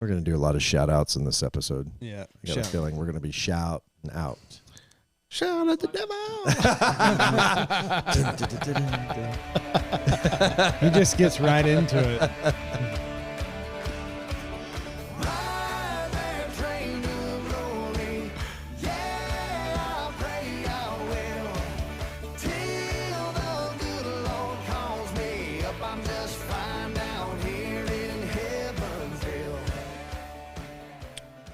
We're going to do a lot of shout-outs in this episode. Yeah. I got a feeling we're going to be shouting out. Shout at the devil. He just gets right into it.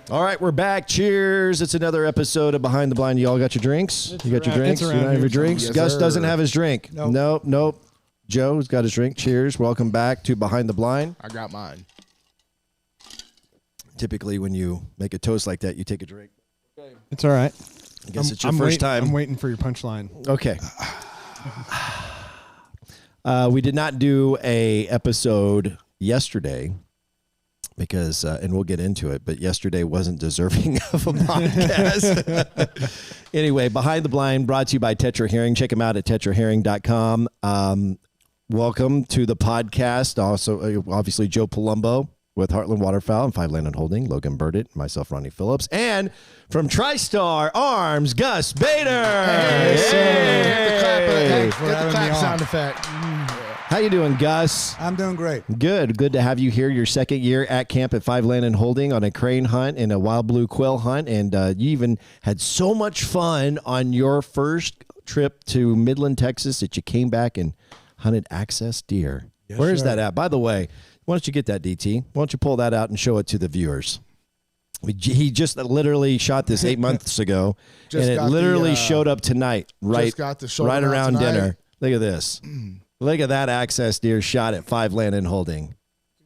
All right, we're back. Cheers. It's another episode of Behind the Blind. You all got your drinks? You got your drinks? You don't have your drinks? Yes, Gus sir. doesn't have his drink. Nope. Joe's got his drink. Cheers. Welcome back to Behind the Blind. I got mine. Typically, when you make a toast like that, you take a drink. It's all right. I guess it's your first time. I'm waiting for your punchline. Okay. We did not do a episode yesterday because, and we'll get into it, but yesterday wasn't deserving of a podcast. Anyway, Behind the Blind brought to you by Tetra Hearing. Check them out at tetrahearing.com. Welcome to the podcast. Also, obviously, Joe Palumbo with Heartland Waterfowl and Five Land and Holding, Logan Burditt, myself, Ronnie Philips, and from Tristar Arms, Gus Bader. Get the clap sound effect. How you doing, Gus? I'm doing great. Good to have you here. Your second year at camp at Five Land and Holding on a crane hunt and a wild blue quail hunt, and you even had so much fun on your first trip to Midland, Texas, that you came back and hunted access deer. Yes, Where is sir. that at? By the way, why don't you get that, DT? Why don't you pull that out and show it to the viewers? He just literally shot this 8 months ago, Just and it got literally the, showed up tonight, right got the shoulder right out around tonight. dinner. Look at this. Look at that access deer shot at Five Land and Holding.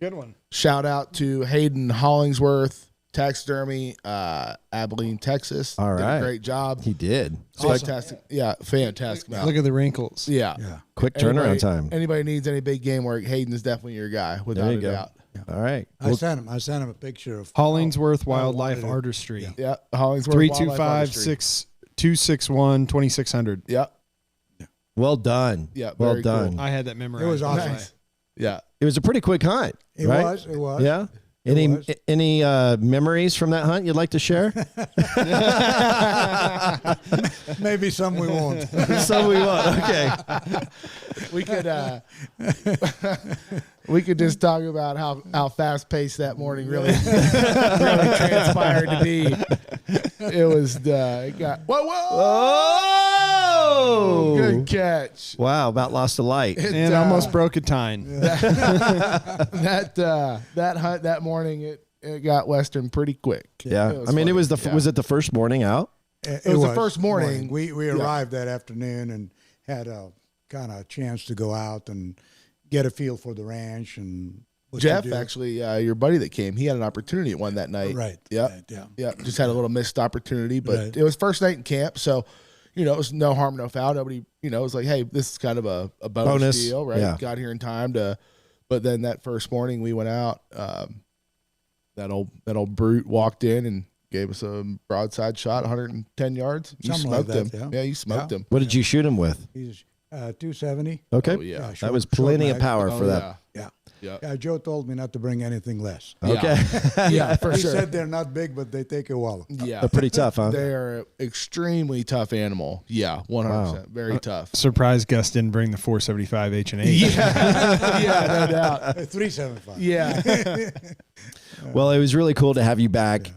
Good one. Shout out to Hayden Hollingsworth, taxidermy, Abilene, Texas. All Did right. a great job. He did. Fantastic. Yeah, fantastic. mount. Look at the wrinkles. Yeah. Quick turnaround time. Anybody needs any big game work, Hayden is definitely your guy, without There you a go. doubt. All right. I sent him a picture of Hollingsworth Wildlife wanted it. Artistry. Yeah, Hollingsworth. Wildlife 325-261-2600. Yeah, Well done. Yeah, Well very done. I had that memorized. It was awesome. nice. Yeah. It was a pretty quick hunt. It right? was. Yeah. was. Any memories from that hunt you'd like to share? Maybe some we won't. Some we won't. Okay. We could just talk about how fast paced that morning really transpired to be. It was it got whoa. Oh! Good catch. Wow! About lost a light. And almost broke a tine. That hunt that morning it got western pretty quick. Yeah. It was I mean, funny. it was was it the first morning out? It was the first morning. We arrived that afternoon and had a kind of chance to go out and get a feel for the ranch and what Jeff, to do. actually, your buddy that came, he had an opportunity at one that night. Right. Yep. Right, yeah. Yep. Just had a little missed opportunity, but Right. it was first night in camp, so it was no harm, no foul. Nobody, it was like, hey, this is kind of a bonus deal, right? Yeah. Got here in time but then that first morning we went out. That old brute walked in and gave us a broadside shot, 110 yards. You Something like smoked that, him. yeah. You smoked him. What did you shoot him with? He's 270. Okay. Oh, yeah. Yeah, That short- was short plenty of mag. power Oh, for that. Yeah. Yeah. Joe told me not to bring anything less. Okay. Yeah, for He sure. said they're not big, but they take a while. Yeah. They're pretty tough, huh? They're an extremely tough animal. Yeah, 100%. Very tough. Surprised Gus didn't bring the 475 H&H. Yeah, no doubt. 375. Yeah. Well, it was really cool to have you back.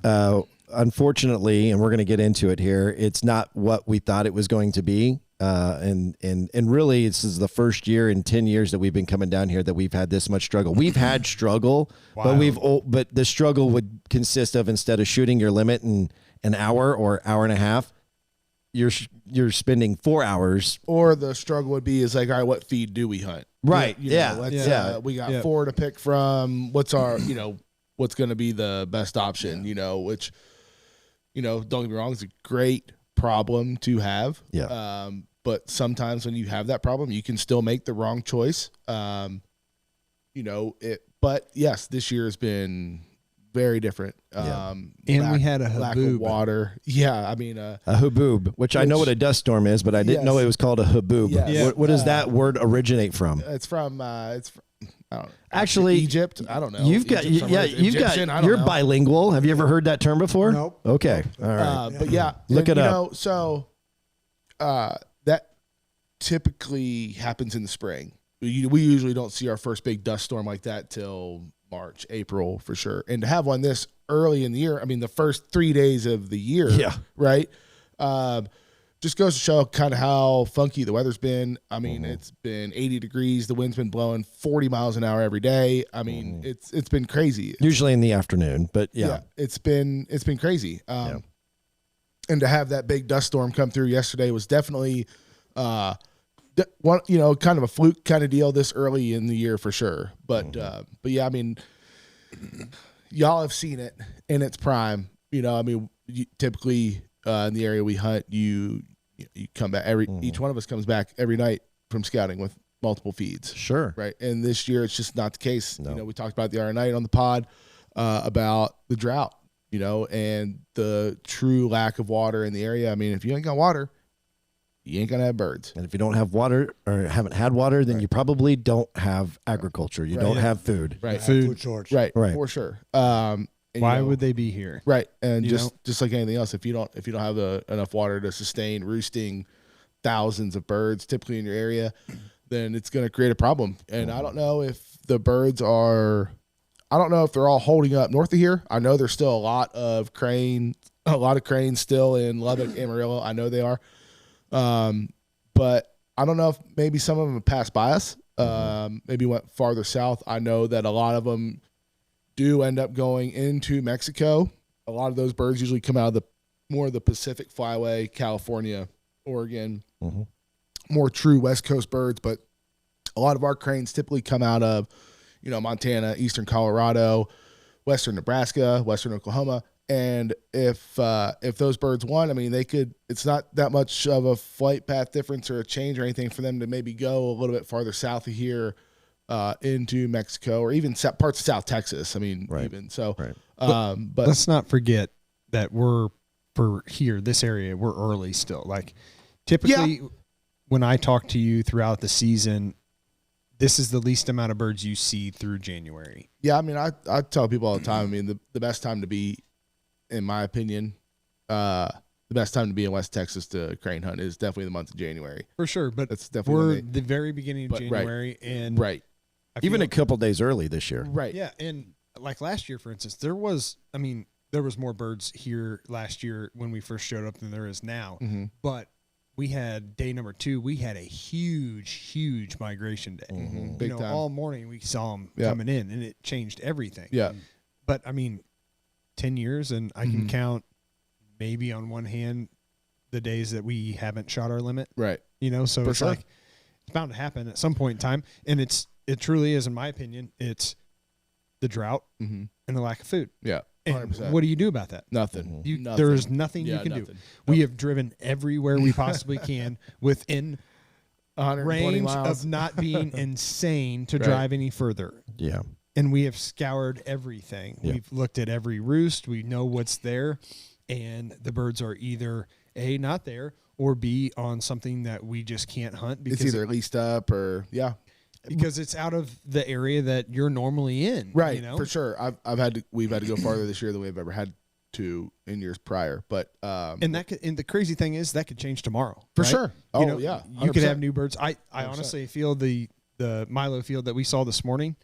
Unfortunately, and we're going to get into it here, it's not what we thought it was going to be. And really, this is the first year in 10 years that we've been coming down here that we've had this much struggle. We've had struggle, but the struggle would consist of, instead of shooting your limit in an hour or hour and a half, you're spending 4 hours. Or the struggle would be is like, all right, what feed do we hunt? Right. We got 4 to pick from. What's our, what's going to be the best option, which, don't get me wrong, it's a great problem to have. Yeah. But sometimes when you have that problem, you can still make the wrong choice. But yes, this year has been very different. And we had a lack of haboob. water. Yeah, I mean A haboob, which I know what a dust storm is, but I didn't know it was called a haboob. Yes. What does that word originate from? it's from I don't know. Actually, Egypt. I don't know. You've got you're bilingual. Have you ever heard that term before? Nope. Okay. All right. But yeah, Look it up. So that typically happens in the spring. We usually don't see our first big dust storm like that till March, April for sure. And to have one this early in the year, I mean, the first 3 days of the year, right? Just goes to show kind of how funky the weather's been. I mean, it's been 80 degrees. The wind's been blowing 40 miles an hour every day. I mean, it's been crazy. Usually in the afternoon, but it's been crazy. And to have that big dust storm come through yesterday was definitely kind of a fluke kind of deal this early in the year for sure. But yeah, I mean, y'all have seen it in its prime. I mean, typically in the area we hunt, you come back each one of us comes back every night from scouting with multiple feeds. Sure. Right. And this year it's just not the case. No. We talked about the other night on the pod about the drought, and the true lack of water in the area. I mean, if you ain't got water, you ain't gonna have birds. And if you don't have water or haven't had water, then you probably don't have agriculture. You don't have food. Right. Food source. Right. For sure. And, Why would they be here? Right. And just like anything else, if you don't have enough water to sustain roosting thousands of birds typically in your area, then it's going to create a problem. And I don't know if the birds they're all holding up north of here. I know there's still a lot of cranes still in Lubbock, Amarillo. I know they are. But I don't know if maybe some of them have passed by us, maybe went farther south. I know that a lot of them do end up going into Mexico. A lot of those birds usually come out of more of the Pacific Flyway, California, Oregon, more true West Coast birds. But a lot of our cranes typically come out of, Montana, Eastern Colorado, Western Nebraska, Western Oklahoma. And if those birds won, I mean, it's not that much of a flight path difference or a change or anything for them to maybe go a little bit farther south of here, into Mexico or even parts of South Texas. I mean, even so. Right. But let's not forget that this area, we're early still. Like typically, when I talk to you throughout the season, this is the least amount of birds you see through January. Yeah, I mean, I tell people all the time. I mean, the best time to be, in my opinion, the best time to be in West Texas to crane hunt is definitely the month of January. For sure, but that's definitely the very beginning of January, and even a couple days early this year. Right. Yeah, and like last year, for instance, there was more birds here last year when we first showed up than there is now. But we had day number 2. We had a huge migration day. Big time. All morning we saw them coming in, and it changed everything. Yeah. But I mean, 10 years, and I can count maybe on one hand the days that we haven't shot our limit. Right. So it's like it's bound to happen at some point in time, and it truly is, in my opinion, it's the drought and the lack of food. Yeah. 100%. And what do you do about that? Nothing. There is nothing you can do. Nope. We have driven everywhere we possibly can within range of not being insane to drive any further. Yeah. And we have scoured everything. Yeah. We've looked at every roost. We know what's there. And the birds are either A, not there, or B, on something that we just can't hunt. Because it's either leased up or, because it's out of the area that you're normally in. Right, for sure. We've had to go farther this year than we've ever had to in years prior. But and the crazy thing is that could change tomorrow. For right? sure. Oh, yeah. 100%. You could have new birds. I honestly feel the Milo field that we saw this morning,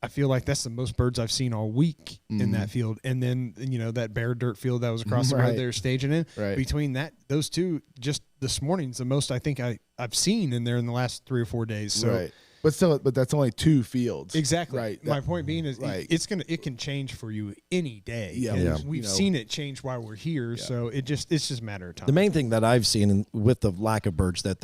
I feel like that's the most birds I've seen all week in that field. And then, that bare dirt field that was across the road they're staging in. Right. Between those two, just this morning's the most I think I've seen in there in the last 3 or 4 days. So, but that's only 2 fields. Exactly. Right. My point being is it can change for you any day. Yeah. We've seen it change while we're here. Yeah. So it's just a matter of time. The main thing that I've seen with the lack of birds that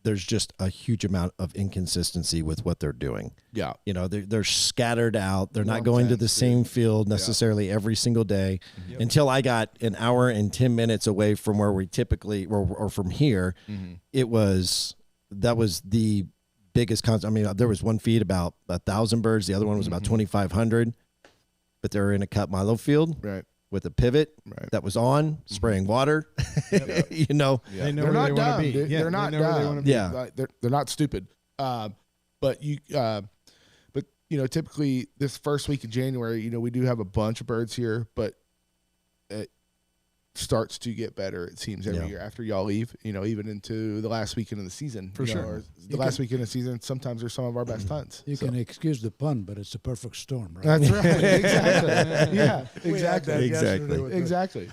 there's just a huge amount of inconsistency with what they're doing. Yeah. They're scattered out. They're not going to the same field necessarily every single day. Yep. Until I got an hour and 10 minutes away from where we typically, or from here, that was the biggest concept. I mean, there was one feed about 1,000 birds. The other one was about 2,500, but they're in a cut Milo field. Right. With a pivot that was on, spraying water. They know they're where not they want to be. Dude. Yeah, they're not dumb. Yeah, they're not stupid. but typically this first week of January, we do have a bunch of birds here, but it starts to get better. It seems every year after y'all leave, even into the last weekend of the season. For sure. Or the last weekend of the season, sometimes are some of our best hunts. You can excuse the pun, but it's a perfect storm, right? That's right. Exactly. Yeah, exactly. Exactly.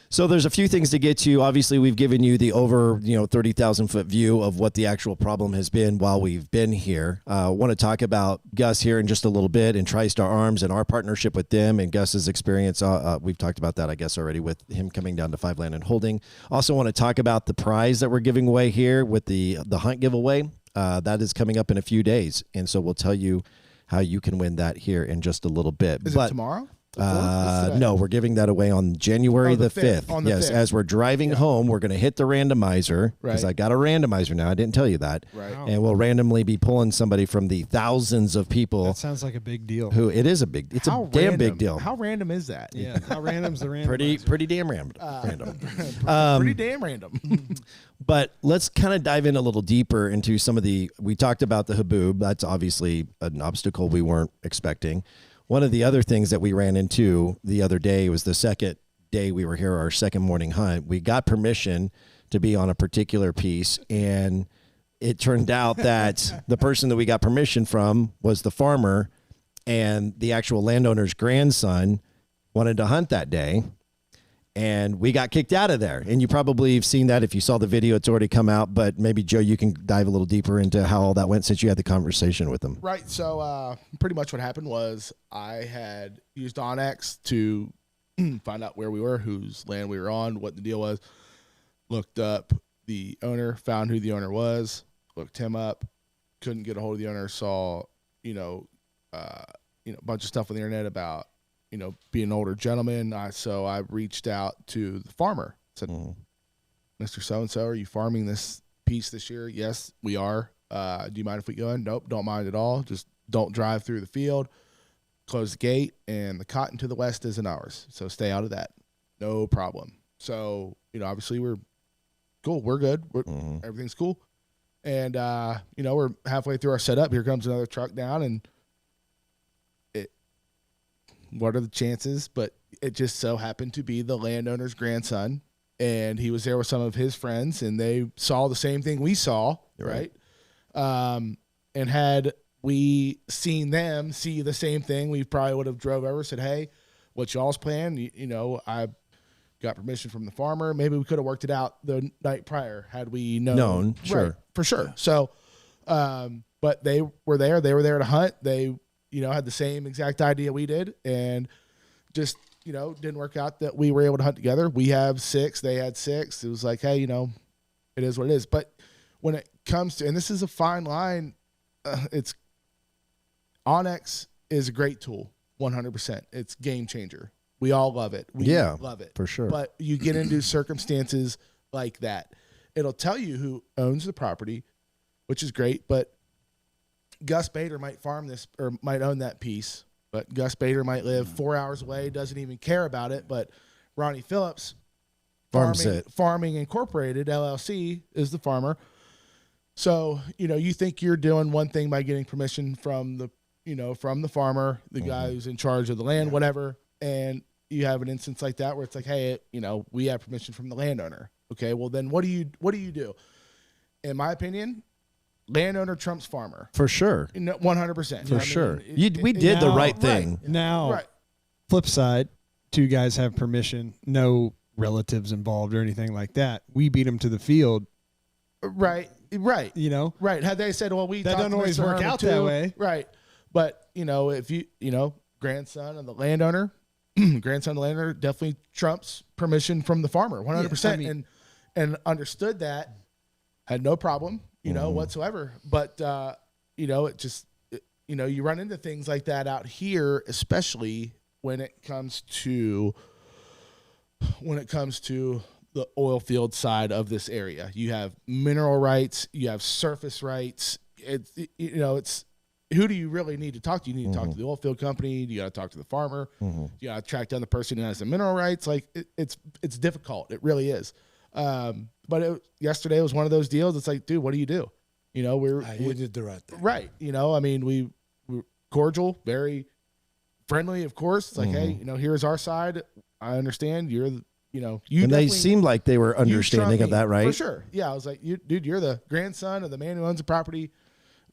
So there's a few things to get to. Obviously, we've given you the over 30,000 foot view of what the actual problem has been while we've been here. I want to talk about Gus here in just a little bit and Tristar Arms and our partnership with them and Gus's experience. We've talked about that, I guess, already with him coming down to 5 Land and Holding. Also want to talk about the prize that we're giving away here with the hunt giveaway. That is coming up in a few days, and so we'll tell you how you can win that here in just a little bit. Is it tomorrow? No, we're giving that away on January the 5th. Yes, 5th. As we're driving home, we're going to hit the randomizer because I got a randomizer now. I didn't tell you that. Right. And we'll randomly be pulling somebody from the thousands of people. That sounds like a big deal. It's a damn big deal. How random is that? Yeah. How random's the randomizer? Pretty damn random. Pretty damn random. But let's kind of dive in a little deeper into some of we talked about the haboob. That's obviously an obstacle we weren't expecting. One of the other things that we ran into the other day was the second day we were here, our second morning hunt. We got permission to be on a particular piece, and it turned out that the person that we got permission from was the farmer, and the actual landowner's grandson wanted to hunt that day, and we got kicked out of there. And you probably have seen that if you saw the video. It's already come out, but maybe, Joe, you can dive a little deeper into how all that went since you had the conversation with them. Right. So pretty much what happened was I had used Onyx to find out where we were, whose land we were on, what the deal was. Looked up the owner, found who the owner was, looked him up, couldn't get a hold of the owner, saw, a bunch of stuff on the internet about, being an older gentleman. So I reached out to the farmer. Said, Mr. So-and-so, are you farming this piece this year? Yes, we are. Do you mind if we go in? Nope, don't mind at all. Just don't drive through the field. Close the gate, and the cotton to the west isn't ours. So stay out of that. No problem. So, obviously we're cool. We're good. Everything's cool. And, we're halfway through our setup. Here comes another truck down, and what are the chances? But it just so happened to be the landowner's grandson, and he was there with some of his friends, and they saw the same thing we saw, right? And had we seen them see the same thing, we probably would have drove over, said, hey, what's y'all's plan? I got permission from the farmer. Maybe we could have worked it out the night prior had we known. Sure. Right, for sure. So, but they were there. They were there to hunt. They had the same exact idea we did, and just, didn't work out that we were able to hunt together. We have 6, they had 6. It was like, hey, it is what it is. But when it comes to, and this is a fine line, it's Onyx is a great tool, 100%. It's game changer. We all love it. We love it. For sure. But you get into circumstances like that. It'll tell you who owns the property, which is great, but Gus Bader might farm this or might own that piece, but Gus Bader might live 4 hours away, doesn't even care about it. But Ronnie Philips, Farming Incorporated, LLC, is the farmer. So, you think you're doing one thing by getting permission from the farmer, the guy who's in charge of the land, whatever. And you have an instance like that where it's like, hey, we have permission from the landowner. Okay, well then what do you do? In my opinion, landowner trumps farmer. For sure. 100%. For sure. We did the right thing. Right. Now, flip side, 2 guys have permission, no relatives involved or anything like that. We beat them to the field. Right. Right. Had they said, well, that doesn't always work out that way. Right. But, if you, grandson of the landowner, definitely trumps permission from the farmer, 100%. And understood that, had no problem, whatsoever. But, it just, you run into things like that out here, especially when it comes to the oil field side of this area. You have mineral rights, you have surface rights. It's who do you really need to talk to? You need to talk to the oil field company. You got to talk to the farmer. You got to track down the person who has the mineral rights. Like it's difficult. It really is. But yesterday was one of those deals. It's like, dude, what do you do? You know, You did the right thing. right. You know, I mean, we're cordial, very friendly, of course. It's like, hey, you know, here's our side. I understand you're, you know, you. And they definitely- seemed like they were you understanding trust of me, that, right? For sure. Yeah, I was like, dude, you're the grandson of the man who owns the property.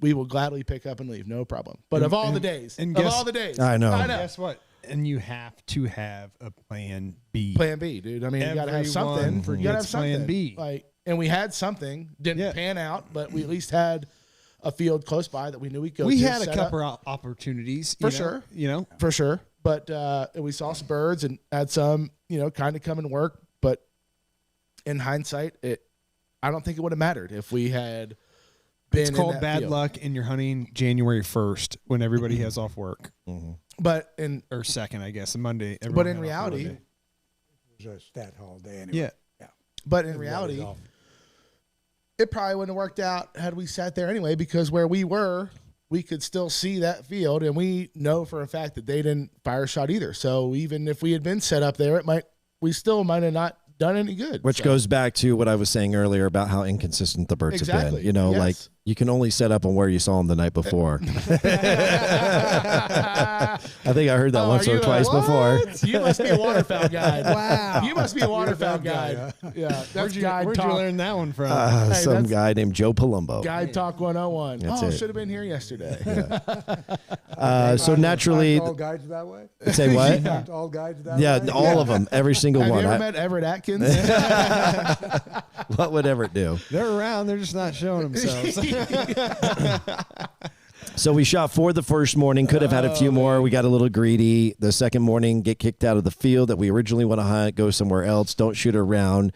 We will gladly pick up and leave, no problem. But of all the days, and of guess- all the days, I know. Guess what? And you have to have a plan B. Plan B, dude. I mean, you got to have something. Everyone You got to have forgets plan something. B. Like, and we had something. Didn't pan out, but we at least had a field close by that we knew we could go. We to, had a set couple up. opportunities For sure. You know, For sure. But and we saw some birds and had some, you know, kind of come and work. But in hindsight, I don't think it would have mattered if we had been. it's in called that bad field. luck, and you're hunting January 1st when everybody has off work, But in or 2nd, I guess, Monday. but everyone in had off reality, Monday. It was a stat hall day anyway. Yeah. but in Everybody reality, was off. it probably wouldn't have worked out had we sat there anyway, because where we were, we could still see that field, and we know for a fact that they didn't fire a shot either. So even if we had been set up there, we still might have not done any good. Which So- goes back to what I was saying earlier about how inconsistent the birds have been. Exactly. You know, Yes. like you can only set up on where you saw them the night before. I think I heard that once are or you twice before. You must be a waterfowl guide. Wow. You must be a waterfowl guy, guide. Yeah, that's Where'd guide you talk. learn that one from? Some that's- guy named Joe Palumbo. Guide Talk 101. That's Oh, it. should have been here yesterday. So naturally, All guides that way? say what? Aren't all guides that Yeah, way? all of them, every single Have one. you ever met Everett Atkins? What would Everett do? They're around. They're just not showing themselves. So we shot 4 the first morning, could have had a few more. We got a little greedy. The second morning, get kicked out of the field that we originally want to hunt, go somewhere else, don't shoot around.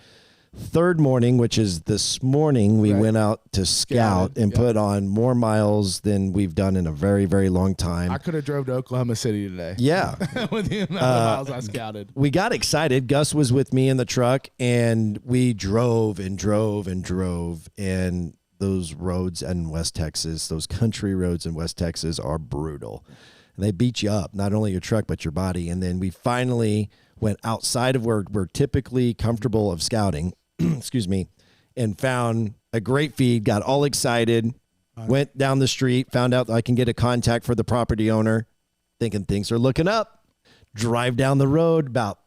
Third morning, which is this morning, we went out to scout and put on more miles than we've done in a very, very long time. I could have drove to Oklahoma City today. Yeah. With the amount of miles I scouted. We got excited. Gus was with me in the truck, and we drove and drove and drove. And those roads in West Texas, those country roads in West Texas are brutal. And they beat you up, not only your truck, but your body. And then we finally went outside of where we're typically comfortable of scouting, excuse me, and found a great feed, got all excited, went down the street, found out that I can get a contact for the property owner, thinking things are looking up. Drive down the road, about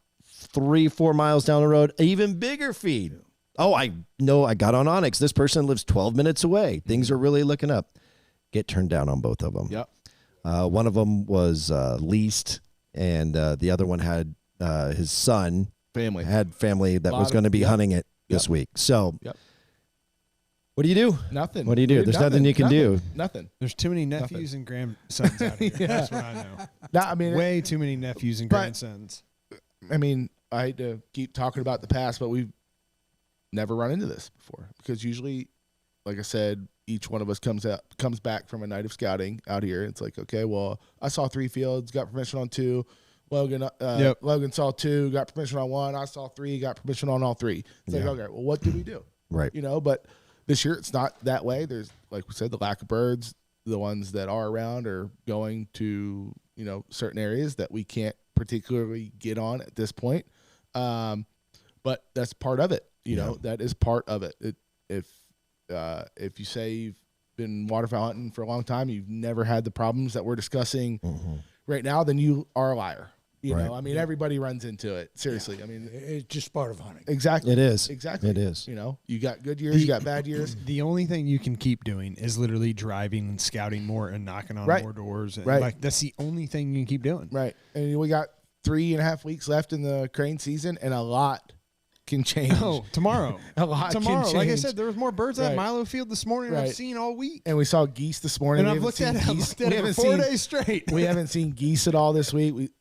3-4 miles down the road, even bigger feed. Oh, I know, I got on Onyx. This person lives 12 minutes away. Things are really looking up. Get turned down on both of them. Yep. One of them was leased, and the other one had his son Family. had family that Lot was of- going to be yep. hunting it this week. So, Yep. what do you do? Nothing. What do you do? Dude, There's nothing you can do. Nothing. There's too many nephews and grandsons out here. That's what I know. No, I mean, Way too many nephews and But- grandsons. I mean, I hate to keep talking about the past, but we've never run into this before, because usually, like I said, each one of us comes back from a night of scouting out here. It's like, okay, well, I saw 3 fields, got permission on 2. Logan saw 2, got permission on 1. I saw 3, got permission on all 3. It's like, okay, well, what do we do? Right. You know, but this year it's not that way. There's, like we said, the lack of birds. The ones that are around are going to, you know, certain areas that we can't particularly get on at this point. But that's part of it. You know, that is part of it. If you say you've been waterfowl hunting for a long time, you've never had the problems that we're discussing right now, then you are a liar. You know, I mean, everybody runs into it. Seriously. I mean, It's just part of hunting. exactly. It is. Exactly. It is. You know, you got good years, you got bad years. The only thing you can keep doing is literally driving and scouting more and knocking on Right. more doors. And Right. Like, that's the only thing you can keep doing. Right. And we got 3.5 weeks left in the crane season, and a lot can change. Oh, tomorrow. A lot can Tomorrow. Like I change. said, there was more birds at Right. Milo Field this morning than Right. I've seen all week. And we saw geese this morning. And We I've looked haven't at seen it, geese. I've looked at We it for haven't 4 seen- days straight. We haven't seen geese at all this week.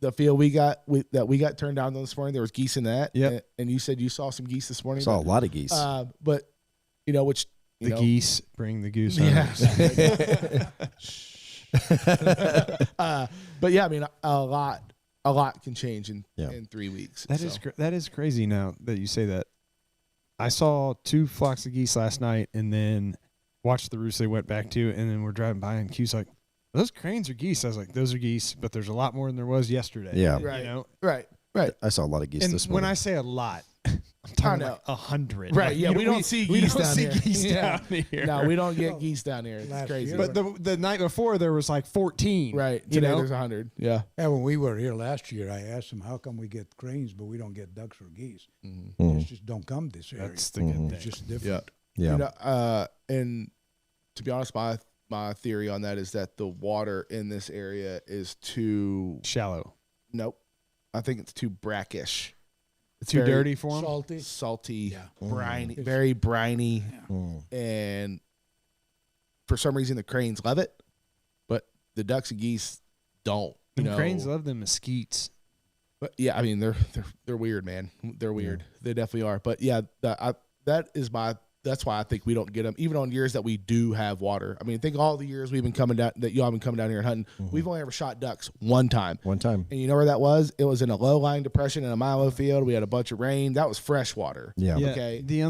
The field that we got turned down this morning, there was geese in that. Yep. And you said you saw some geese this morning. Saw a lot of geese. But you know, which you The know, geese bring the goose. Yeah. hunters. But yeah, I mean, a lot can change in 3 weeks. That is crazy now that you say that. I saw 2 flocks of geese last night and then watched the roost they went back to, and then we're driving by and Q's like, those cranes are geese. I was like, those are geese, but there's a lot more than there was yesterday. Yeah. You Right. know? Right. I saw a lot of geese And this when morning. I say a lot, I'm talking I know. like 100. Right? Like, Yeah, we don't see geese down here. Geese Yeah. down here. No, we don't get geese down here. It's Last crazy. year- But the night before there was like 14. right You today, know? there's 100. Yeah. Yeah, when we were here last year, I asked them, how come we get cranes, but we don't get ducks or geese? Mm-hmm. They just don't come this area. That's the good It's thing. just different. Yeah. You know, and to be honest, my theory on that is that the water in this area is too. Shallow. Nope. I think it's too brackish. It's Too very dirty for them. salty, Yeah. briny, very briny, Mm. and for some reason the cranes love it, but the ducks and geese don't. You And know, cranes love the mesquites. but yeah, I mean they're weird, man. They're weird. They definitely are. But yeah, that's why I think we don't get them, even on years that we do have water. I mean, think of all the years we've been coming down, that y'all have been coming down here and hunting. We've only ever shot ducks one time. One time. And you know where that was? It was in a low-lying depression in a milo field. We had a bunch of rain. That was fresh water. Yeah. Okay. The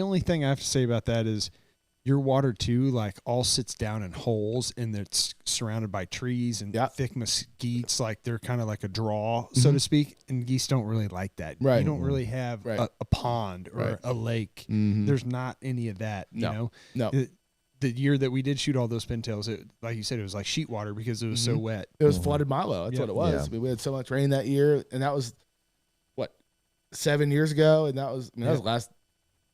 only thing I have to say about that is your water too, like all sits down in holes and it's surrounded by trees and Yeah. thick mesquites. Like they're kind of like a draw, so to speak. And geese don't really like that. Right. You don't really have Right. a pond or Right. a lake. Mhm. There's not any of that. No. You know. No. The year that we did shoot all those pintails, like you said, it was like sheet water because it was so wet. It was flooded milo. That's Yep. what it was. Yeah. I mean, we had so much rain that year, and that was what 7 years ago, and that was that was the last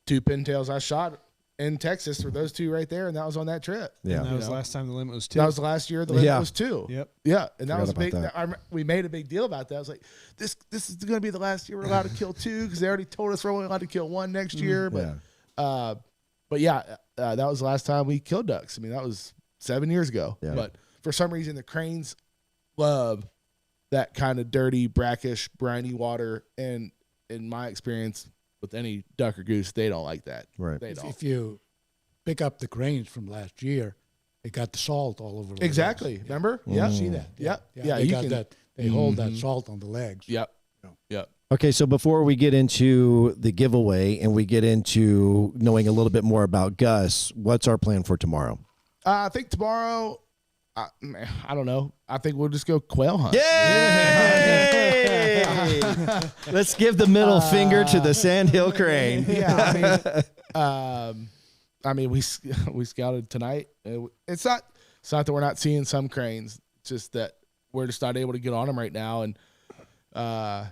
2 pintails I shot in Texas were those 2 right there, and that was on that trip. Yeah. And that You was know? the last time the limit was 2. That was the last year the limit Yeah. was 2. Yep. Yeah, and that Forgot was a about big. that. We made a big deal about that. I was like, this is going to be the last year we're allowed to kill 2 because they already told us we're only allowed to kill 1 next year. But that was the last time we killed ducks. I mean, that was 7 years ago. Yeah. But for some reason, the cranes love that kind of dirty, brackish, briny water. And in my experience with any duck or goose, they don't like that. Right. They don't. If you pick up the cranes from last year, they got the salt all over the Exactly. legs. Remember? Yeah. Yeah. You see that? Yeah. Yeah. They You got can. that. They hold that salt on the legs. Yep. Yeah. Yep. Okay, so before we get into the giveaway and we get into knowing a little bit more about Gus, what's our plan for tomorrow? I think tomorrow, I don't know. I think we'll just go quail hunt. Yay! Let's give the middle finger to the Sandhill Crane. Yeah. I mean, we scouted tonight. It's not that we're not seeing some cranes. It's just that we're just not able to get on them right now. And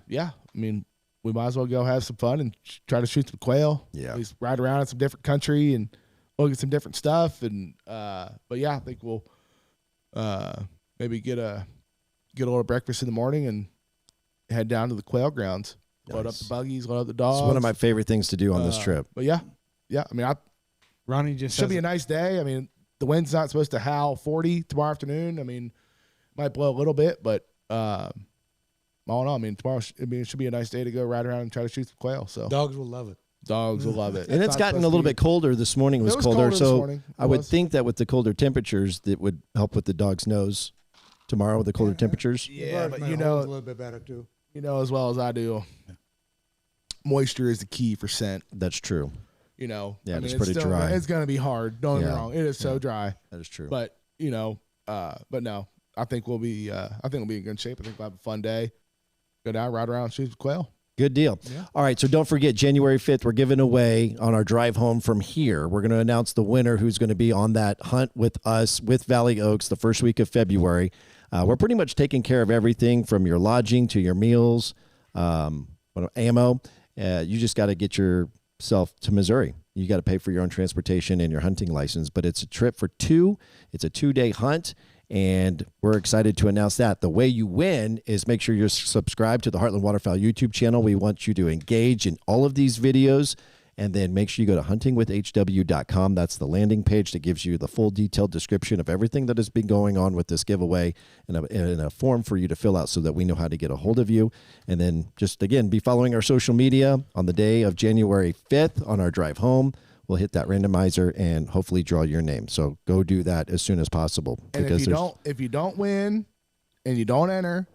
yeah, I mean, we might as well go have some fun and try to shoot some quail. Yeah. At least ride around in some different country and look at some different stuff. And but yeah, I think we'll maybe get a little breakfast in the morning and head down to the quail grounds. Load up the buggies, load up the dogs. It's one of my favorite things to do on this trip. But yeah, I mean, Ronnie just should has be a nice day. I mean, the wind's not supposed to howl 40 tomorrow afternoon. I mean, might blow a little bit, but I don't know. I mean, tomorrow it should be a nice day to go ride around and try to shoot some quail. So Dogs will love it. dogs will love it. And it's not gotten a supposed little to bit colder. This morning was, It was colder, colder this so morning. It I would was. think that with the colder temperatures, that would help with the dog's nose tomorrow with the colder temperatures. The Yeah, birds but may you hold know, a little bit better too. you know as well as I do, moisture is the key for scent. That's true. You know, Yeah, I mean, it's pretty still, dry. It's going to be hard. Don't get me Yeah. wrong. It is so dry, That is true. but you know, but no, I think we'll be in good shape. I think we'll have a fun day. Go down, ride around, shoot some quail. Good deal. Yeah. All right, so don't forget, January 5th, we're giving away on our drive home from here. We're going to announce the winner who's going to be on that hunt with us with Valley Oaks the first week of February. We're pretty much taking care of everything from your lodging to your meals, ammo. You just got to get yourself to Missouri. You got to pay for your own transportation and your hunting license, but it's a trip for 2. It's a 2-day hunt. And we're excited to announce that. The way you win is make sure you're subscribed to the Heartland Waterfowl YouTube channel. We want you to engage in all of these videos. And then make sure you go to huntingwithhw.com. That's the landing page that gives you the full detailed description of everything that has been going on with this giveaway and a form for you to fill out so that we know how to get a hold of you. And then just, again, be following our social media on the day of January 5th on our drive home. We'll hit that randomizer and hopefully draw your name. So go do that as soon as possible. And if you don't win and you don't enter,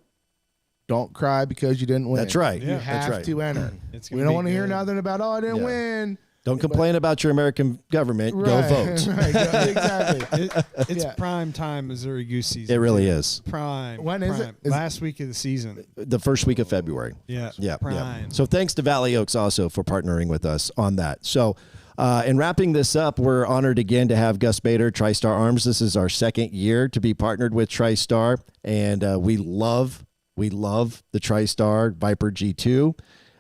don't cry because you didn't win. That's right. You Yeah, have that's right. to enter. It's We gonna don't be want to hear good. nothing about, I didn't Yeah. win. Don't complain about your American government. Go vote. Right, exactly. It's prime time Missouri goose season. It really is. Prime. When is prime. it? Last week of the season. The first week of February. Yeah. Yeah. Prime. So thanks to Valley Oaks also for partnering with us on that. So in wrapping this up, we're honored again to have Gus Bader, Tristar Arms. This is our second year to be partnered with Tristar, and we love the Tristar Viper G2.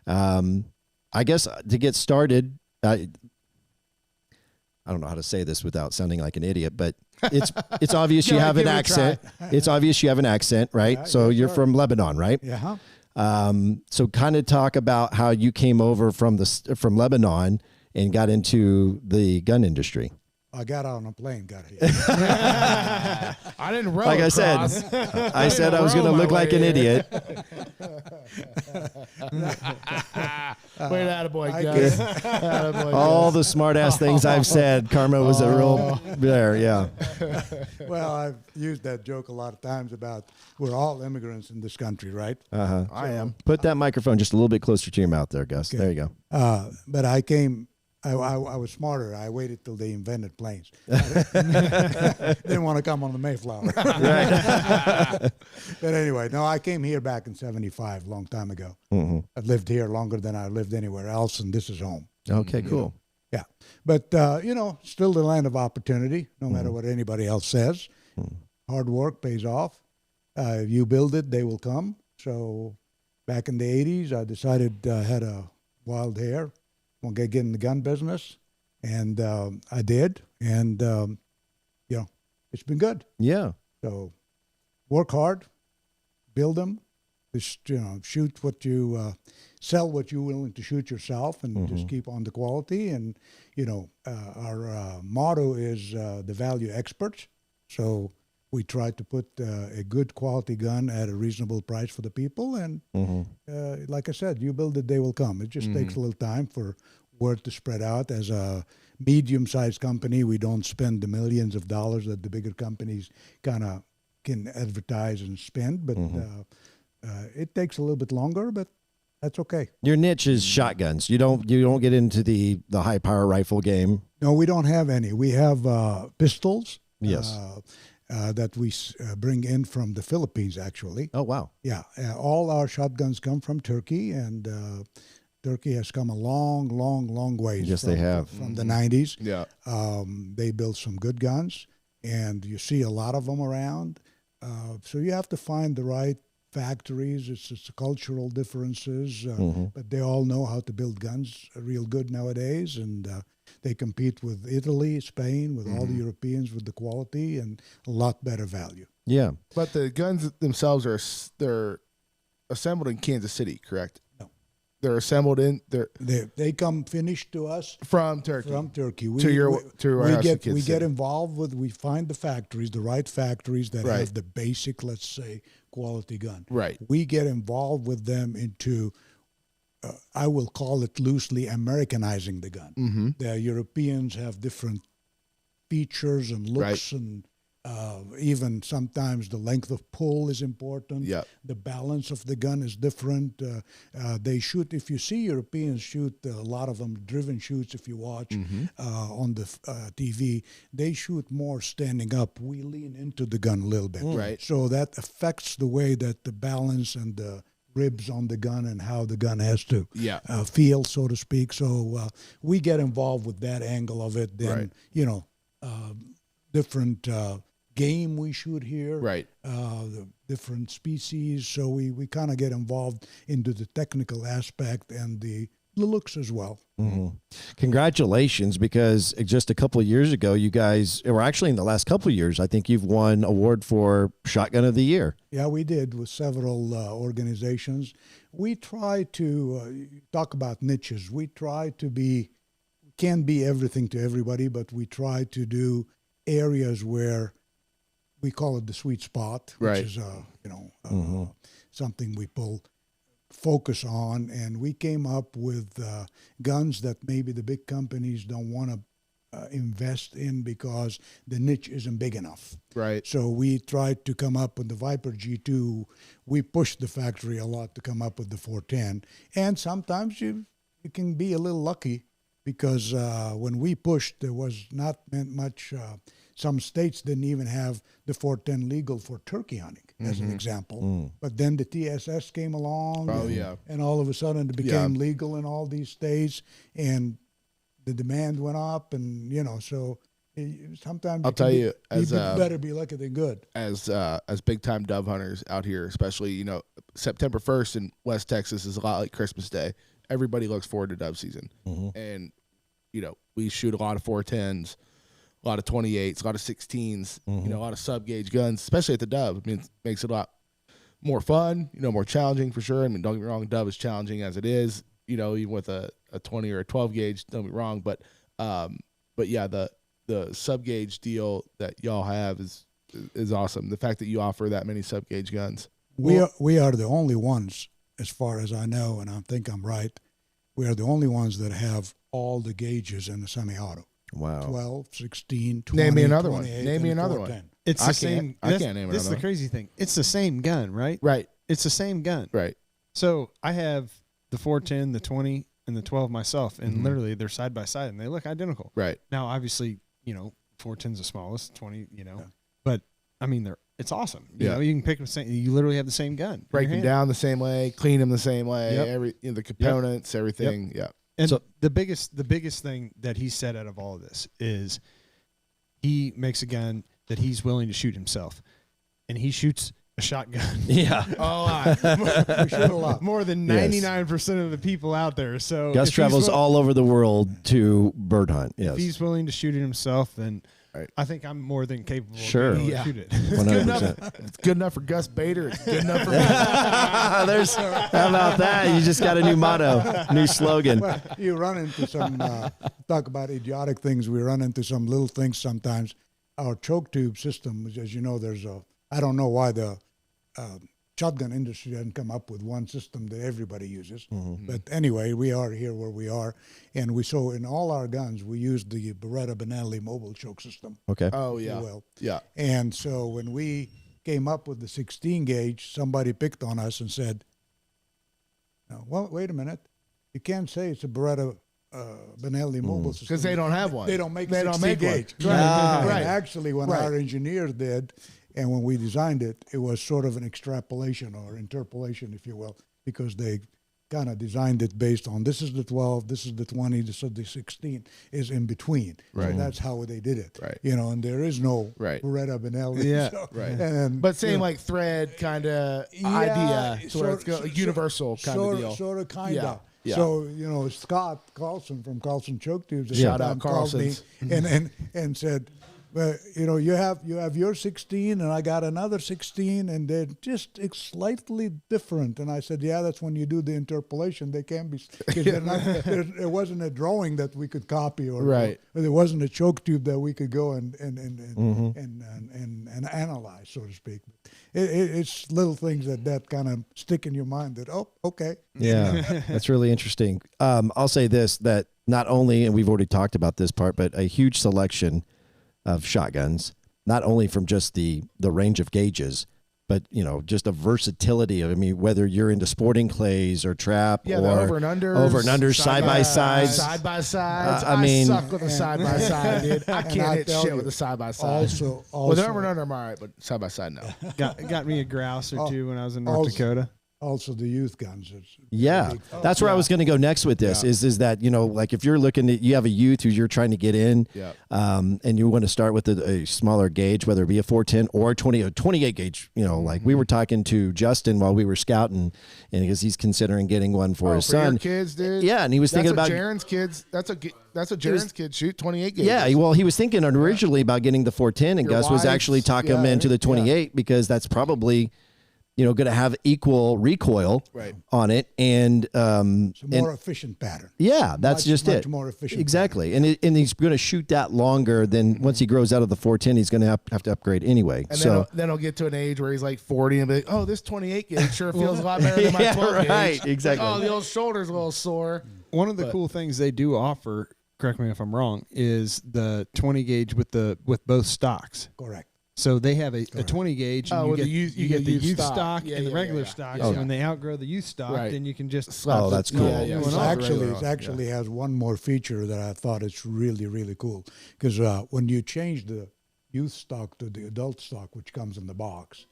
I guess to get started, I don't know how to say this without sounding like an idiot, but it's obvious you have an accent. It's obvious you have an accent, right? Yeah, so yeah, you're sure. from Lebanon, right? Yeah. So kind of talk about how you came over from Lebanon and got into the gun industry. I got on a plane, got here. I didn't row Like I across. said, I said I was going to look like an idiot. Wait, attaboy, I Gus. guess. Attaboy, All Gus. the smart ass things I've said, Karma was a real there. Yeah. Well, I've used that joke a lot of times about we're all immigrants in this country, right? I am. Put that microphone just a little bit closer to your mouth there, Gus. Okay. There you go. But I came. I was smarter. I waited till they invented planes. Didn't want to come on the Mayflower. But anyway, no, I came here back in '75, a long time ago. Mm-hmm. I've lived here longer than I lived anywhere else, and this is home. Okay, cool. Yeah. But, still the land of opportunity, no matter what anybody else says. Hard work pays off. If you build it, they will come. So back in the 80s, I decided I had a wild hair. Want to get in the gun business. And I did. And, it's been good. Yeah. So work hard, build them, just, shoot what you, sell what you're willing to shoot yourself, and just keep on the quality. And, our motto is the value experts. So we try to put a good quality gun at a reasonable price for the people. And like I said, you build it, they will come. It just takes a little time for word to spread out. As a medium-sized company, we don't spend the millions of dollars that the bigger companies kind of can advertise and spend. But it takes a little bit longer, but that's okay. Your niche is shotguns. You don't get into the high power rifle game. No, we don't have any. We have pistols. Yes. That we bring in from the Philippines, actually. Oh, wow. Yeah, all our shotguns come from Turkey, and Turkey has come a long, long, long ways. Yes, they have. From the 90s. Yeah. They build some good guns, and you see a lot of them around. So you have to find the right factories. It's cultural differences, but they all know how to build guns real good nowadays, and they compete with Italy, Spain, with all the Europeans with the quality and a lot better value. Yeah. But the guns themselves they're assembled in Kansas City, correct? No. They're assembled in They come finished to us from Turkey. from Turkey. We get involved with. We find the factories, the right factories that Right. have the basic, let's say, quality gun. Right. We get involved with them into. I will call it loosely Americanizing the gun. The Europeans have different features and looks, and even sometimes the length of pull is important. Yeah. The balance of the gun is different. They shoot, if you see Europeans shoot, a lot of them driven shoots, if you watch on the TV, they shoot more standing up. We lean into the gun a little bit. Right. So that affects the way that the balance and the ribs on the gun and how the gun has to feel, so to speak. So we get involved with that angle of it. Then, different game we shoot here, Right. The different species. So we kind of get involved into the technical aspect and the looks as well. Congratulations, because just a couple of years ago, you guys, or actually in the last couple of years, I think you've won award for Shotgun of the Year. Yeah, we did with several organizations. We try to talk about niches. We try to can't be everything to everybody, but we try to do areas where we call it the sweet spot, which Right. is something we focus on. And we came up with guns that maybe the big companies don't want to invest in because the niche isn't big enough. Right. So we tried to come up with the Viper G2. We pushed the factory a lot to come up with the 410. And sometimes you can be a little lucky because when we pushed, there was not much. Some states didn't even have the 410 legal for turkey hunting, as an example. But then the TSS came along. And all of a sudden it became legal in all these states, and the demand went up, and so sometimes I'll tell you, as better be lucky than good. As big time dove hunters out here, especially September 1st in West Texas is a lot like Christmas Day. Everybody looks forward to dove season, and we shoot a lot of 410s. A lot of 28s, a lot of 16s, a lot of sub-gauge guns, especially at the dove. I mean, it makes it a lot more fun, more challenging for sure. I mean, don't get me wrong, dove is challenging as it is, even with a 20 or a 12 gauge, don't get me wrong. But yeah, the sub-gauge deal that y'all have is awesome. The fact that you offer that many sub-gauge guns. We are the only ones, as far as I know, and I think I'm right, we are the only ones that have all the gauges in the semi-auto. Wow. 12, 16, 20, Name me another one. 28, Name me and another 410. one. It's the same. I can't name another This is the one. crazy thing. It's the same gun, right? Right. It's the same gun. Right. So I have the 410, the 20, and the 12 myself, and literally they're side by side, and they look identical. Right. Now, obviously, 410's the smallest, 20, but I mean, it's awesome. You know, you can pick the same. You literally have the same gun. Break them down the same way, clean them the same way. Yep. The components, everything. Yep. Yeah. And So- the biggest thing that he said out of all of this is he makes a gun that he's willing to shoot himself, and he shoots a shotgun. Yeah. We shoot a lot more than 99% of the people out there. So Gus travels all over the world to bird hunt. If Yes. he's willing to shoot it himself, then Right. I think I'm more than capable Sure. of being able Yeah. to shoot it. 100%. It's good enough for Gus Bader. It's good enough for me. There's, how about that? You just got a new motto, new slogan. Well, you run into some, talk about idiotic things. We run into some little things sometimes. Our choke tube system, as you know, I don't know why the shotgun industry hasn't come up with one system that everybody uses. But anyway, we are here where we are. And so in all our guns, we use the Beretta Benelli mobile choke system. Okay. Oh, if you yeah. will. Yeah. And so when we came up with the 16 gauge, somebody picked on us and said, well, wait a minute. You can't say it's a Beretta Benelli mobile system. Because they don't have one. They don't make They 16 don't make one. gauge. Right. And Right. actually, when our engineers did, and when we designed it, it was sort of an extrapolation or interpolation, if you will, because they kind of designed it based on this is the 12, this is the 20, this is the 16 is in between. Right. So that's how they did it. Right. And there is no Right. Beretta Benelli. Yeah. So, Right. And, But same like thread kind of idea to where it's universal kind of deal. Sort of, kind of. Yeah. So, Scott Carlson from Carlson Choke Tubes at Shout the out time called me Carlsons. and said, well, you have your 16 and I got another 16 and they're just slightly different. And I said, yeah, that's when you do the interpolation. They can be, because there wasn't a drawing that we could copy or there wasn't a choke tube that we could go and analyze, so to speak. It's little things that kind of stick in your mind that, oh, okay. Yeah, that's really interesting. I'll say this, that not only, and we've already talked about this part, but a huge selection of shotguns, not only from just the range of gauges, but just a versatility of, whether you're into sporting clays or trap Yeah, or the over and unders, side by sides. Side by sides. I suck with a side by side, dude. I can't hit shit with a side by side. Also, With over and under, I'm all right, but side by side, no. Got me a grouse or two when I was in North Dakota. Also, the youth guns. Yeah, that's where I was going to go next with this. Is that like if you're looking at, you have a youth who you're trying to get in, and you want to start with a smaller gauge, whether it be a 410 or a 28 gauge. Like we were talking to Justin while we were scouting, and because he's considering getting one for his son. Your kids, dude. Yeah, and he was thinking about Jaren's kids. That's what Jaren's kids shoot 28 gauges. Yeah, well, he was thinking originally about getting the 410, and Gus was actually talking him into the 28 because that's probably going to have equal recoil on it, and it's a more efficient pattern. Yeah, that's just it. Much more efficient. Exactly, and he's going to shoot that longer than once he grows out of the 410. He's going to have to upgrade anyway. And then he'll get to an age where he's like 40 and be like, oh, this 28 gauge sure feels a lot better than my 12 gauge. Right, exactly. Oh, the old shoulder's a little sore. One of the cool things they do offer, correct me if I'm wrong, is the 20 gauge with both stocks. Correct. So they have a 20 gauge. And you get the youth stock and the regular stock. So when they outgrow the youth stock, then you can just slap. Oh, that's cool. It actually has one more feature that I thought is really, really cool. Because when you change the youth stock to the adult stock, which comes in the box,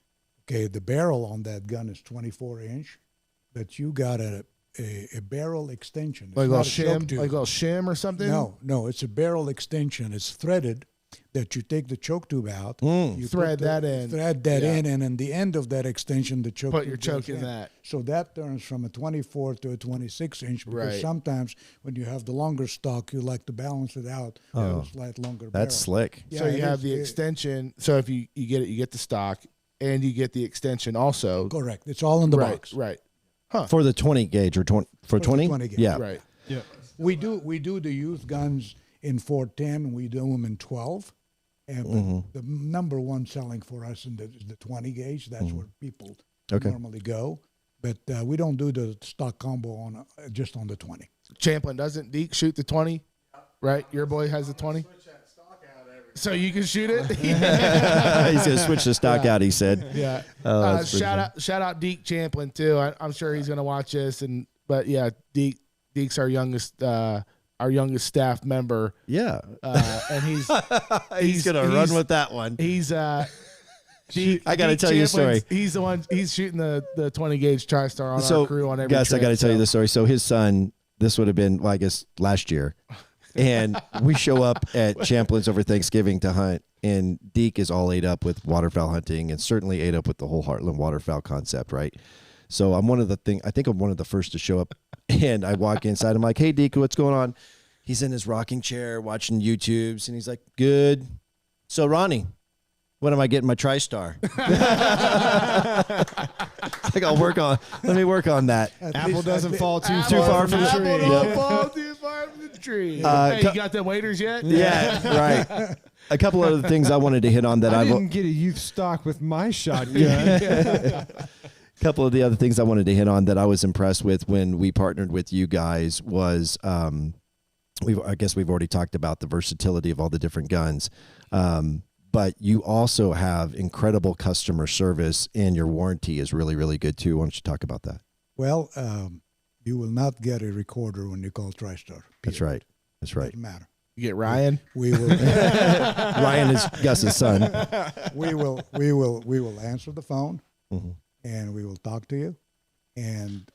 okay, the barrel on that gun is 24-inch, but you got a barrel extension. It's like a little shim or something? No, it's a barrel extension. It's threaded. That you take the choke tube out, you thread that in, and in the end of that extension, the choke put tube your choke in that. So that turns from a 24 to a 26-inch. Because sometimes when you have the longer stock, you like to balance it out with a slight longer. That's slick. Yeah, so you have the extension. So if you get it, you get the stock, and you get the extension also. Correct. It's all in the box. Right. Huh. For the 20 gauge or 20 for 20. 20 gauge. Yeah. Right. Yeah. We do the youth guns in 410. We do them in 12. And the number one selling for us is the 20 gauge. That's where people normally go. But we don't do the stock combo just on the 20. Champlin, doesn't Deke shoot the 20? Right? Your boy has the 20? So you can shoot it? He's going to switch the stock out, he said. Yeah. Shout out Deke Champlin, too. I'm sure he's going to watch this. But, yeah, Deke's our youngest staff member. Yeah. And he's going to run with that one. He's I got to tell you a story. He's the one, he's shooting the 20 gauge Tristar on our crew on every Gus, trip. I got to tell you the story. So his son, this would have been, well, I guess last year. And we show up at Champlin's over Thanksgiving to hunt, and Deke is all ate up with waterfowl hunting and certainly ate up with the whole Heartland waterfowl concept, right? So I'm one of the first to show up, and I walk inside. I'm like, hey, Deke, what's going on? He's in his rocking chair watching YouTubes, and he's like, good. So, Ronnie, when am I getting my TriStar? Like, let me work on that. Apple doesn't fall too far from the tree. Apple don't fall too far from the tree. Hey, you got the waders yet? Yeah, right. A couple other things I wanted to hit on that I didn't get a youth stock with my shotgun. A couple of the other things I wanted to hit on that I was impressed with when we partnered with you guys was, I guess we've already talked about the versatility of all the different guns. But you also have incredible customer service, and your warranty is really, really good too. Why don't you talk about that? Well, you will not get a recorder when you call TriStar. That's right. Doesn't matter. You get Ryan. We will. Ryan is Gus's son. We will answer the phone, and we will talk to you, and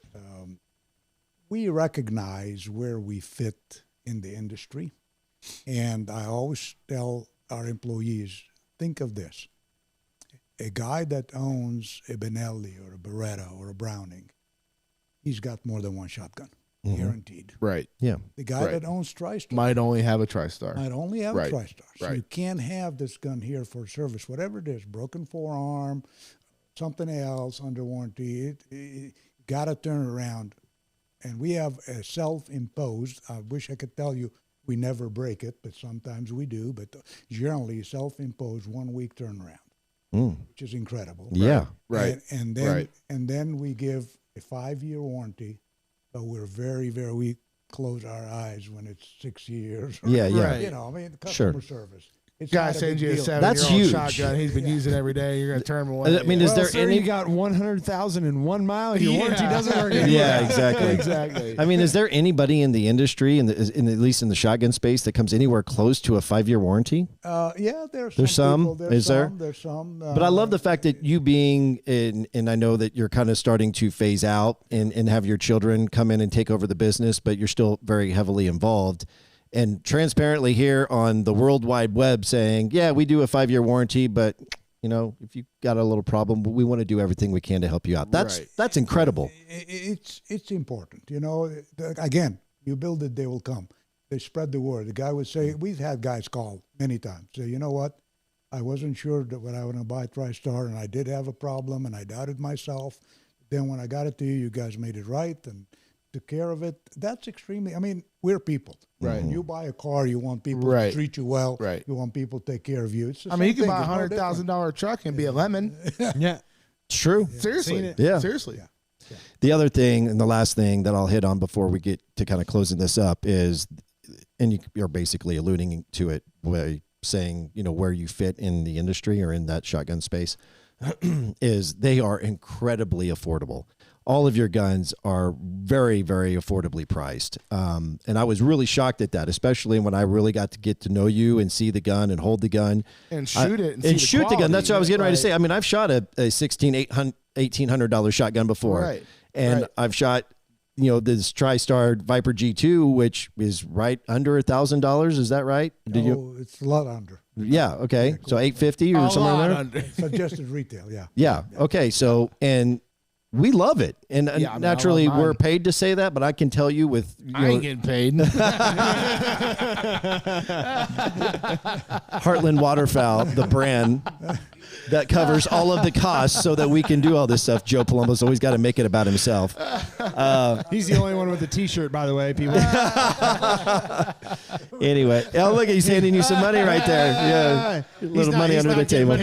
we recognize where we fit in the industry, and I always tell our employees, think of this. A guy that owns a Benelli or a Beretta or a Browning, he's got more than one shotgun, guaranteed. Right. Yeah. The guy that owns TriStar might only have a TriStar. a TriStar. So you can't have this gun here for service, whatever it is, broken forearm, something else under warranty. You got to turn it around. And we have a self-imposed, I wish I could tell you, we never break it, but sometimes we do. But generally, self-imposed 1 week turnaround, which is incredible. Yeah, right. And then we give a 5-year warranty. But we're we close our eyes when it's 6 years. Yeah. You know, I mean, customer service. It's guy sends you a 7-year-old shotgun. He's been using every day. You're going to turn him away. I mean, is there any? You got 100,001 miles. Your warranty doesn't work anymore. Yeah, exactly. Exactly. I mean, is there anybody in the industry, at least in the shotgun space, that comes anywhere close to a 5-year warranty? Yeah, there's some. There's some. But I love the fact that you being in, and I know that you're kind of starting to phase out and have your children come in and take over the business, but you're still very heavily involved. And transparently here on the World Wide Web saying, yeah, we do a 5-year warranty, but you know, if you got a little problem, we want to do everything we can to help you out. That's incredible. It's important. You know, again, you build it, they will come. They spread the word. The guy would say, we've had guys call many times, say, you know what? I wasn't sure that when I was going to buy TriStar, and I did have a problem, and I doubted myself. Then when I got it to you, you guys made it right and took care of it. That's extremely, I mean, we're people. Right. When you buy a car, you want people to treat you well. Right. You want people to take care of you. I mean, you can buy a $100,000 truck and be a lemon. Yeah. It's true. Seriously. Yeah. Seriously. Yeah. The other thing, and the last thing that I'll hit on before we get to kind of closing this up is, and you're basically alluding to it by saying, where you fit in the industry or in that shotgun space, is they are incredibly affordable. All of your guns are very, very affordably priced. And I was really shocked at that, especially when I really got to get to know you and see the gun and hold the gun. And shoot it. And shoot the gun. That's what I was getting ready to say. I mean, I've shot a $1,800 shotgun before. Right. And I've shot, this Tristar Viper G2, which is right under $1,000. Is that right? It's a lot under. Yeah. Okay. So $850 or somewhere there? Suggested retail. Yeah. Yeah. Okay. So, and we love it. And naturally we're paid to say that, but I can tell you with, I ain't getting paid. Heartland Waterfowl, the brand that covers all of the costs so that we can do all this stuff. Joe Palumbo's always got to make it about himself. He's the only one with a t-shirt, by the way, people. Anyway, look, he's handing you some money right there. Yeah, a little money under the table.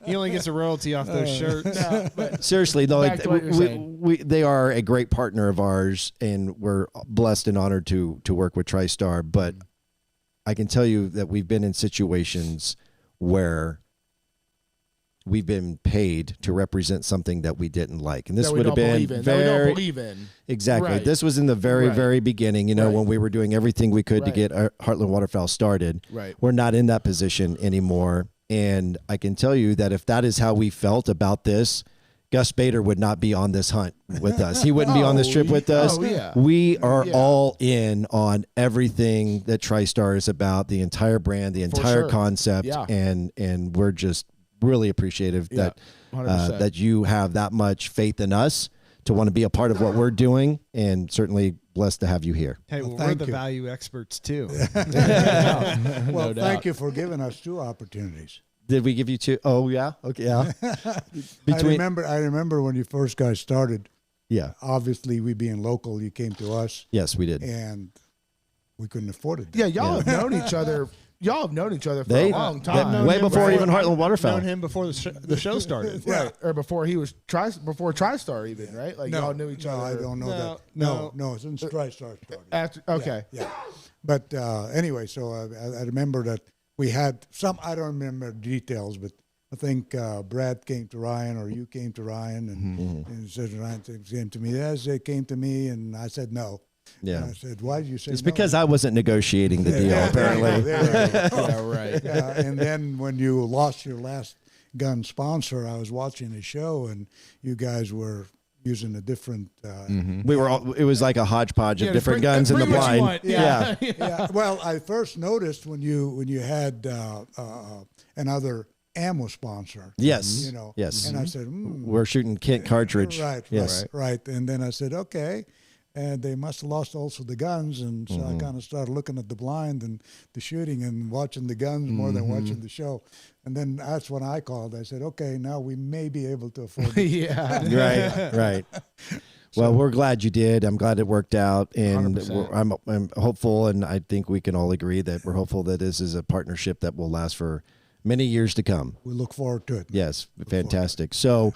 He only gets a royalty off those shirts. Seriously, though, they are a great partner of ours, and we're blessed and honored to work with Tristar. But I can tell you that we've been in situations where we've been paid to represent something that we didn't like, and this would have been exactly. Right. This was in the very beginning. When we were doing everything we could to get our Heartland Waterfowl started. Right. We're not in that position anymore. And I can tell you that if that is how we felt about this, Gus Bader would not be on this hunt with us. He wouldn't be on this trip with us. We are all in on everything that Tristar is about, the entire brand, the entire concept, and we're just really appreciative that you have that much faith in us to want to be a part of what we're doing, and certainly blessed to have you here. Hey, we're the value experts too. Well, thank you for giving us 2 opportunities. Did we give you 2? Oh yeah. Okay. Yeah. I remember when you first guys started. Yeah. Obviously, we being local, you came to us. Yes, we did. And we couldn't afford it. Yeah, y'all have known each other. Y'all have known each other for a long time. Way before even Heartland Waterfowl. Known him before the show started. Right. Or before he was before Tristar even, right? Like y'all knew each other. No, I don't know that. No, since Tristar started. Okay. Yeah. But anyway, so I remember that we had some, I don't remember details, but I think Brad came to Ryan or you came to Ryan and said Ryan came to me. Yes, they came to me and I said no. Yeah. And I said, why did you say it's no? because I wasn't negotiating the deal, apparently. Yeah, right. And then when you lost your last gun sponsor, I was watching a show and you guys were using a different. We were all. It was like a hodgepodge of different guns in the blind. Yeah. Well, I first noticed when you had another ammo sponsor. Yes. Yes. And I said, we're shooting Kent cartridge. Right. Yes. Right. And then I said, okay. And they must have lost also the guns, and so I kind of started looking at the blind and the shooting and watching the guns more than watching the show. And then that's when I called. I said, okay, now we may be able to afford it. Right. Well, we're glad you did. I'm glad it worked out, and I'm hopeful, and I think we can all agree that we're hopeful that this is a partnership that will last for many years to come. We look forward to it. Yes, fantastic. So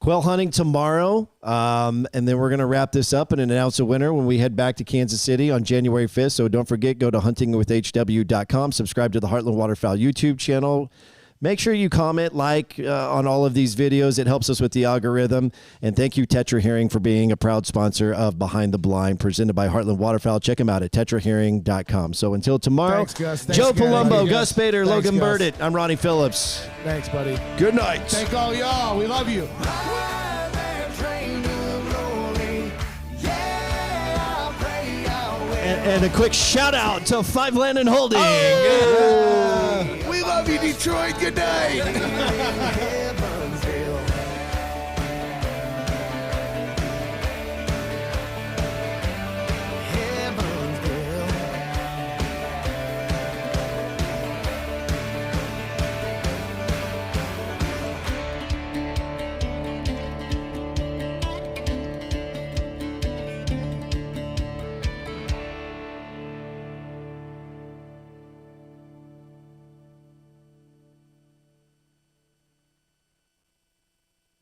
quail hunting tomorrow, and then we're going to wrap this up and announce a winner when we head back to Kansas City on January 5th. So don't forget, go to huntingwithhw.com, subscribe to the Heartland Waterfowl YouTube channel. Make sure you comment, like on all of these videos. It helps us with the algorithm. And thank you, Tetra Hearing, for being a proud sponsor of Behind the Blind, presented by Heartland Waterfowl. Check them out at tetrahearing.com. So until tomorrow, thanks, Gus. Joe Palumbo, Gus Bader, Logan Burditt. I'm Ronnie Philips. Thanks, buddy. Good night. Thank all y'all. We love you. And a quick shout out to Five Land and Holding. We love you, Detroit. Good night.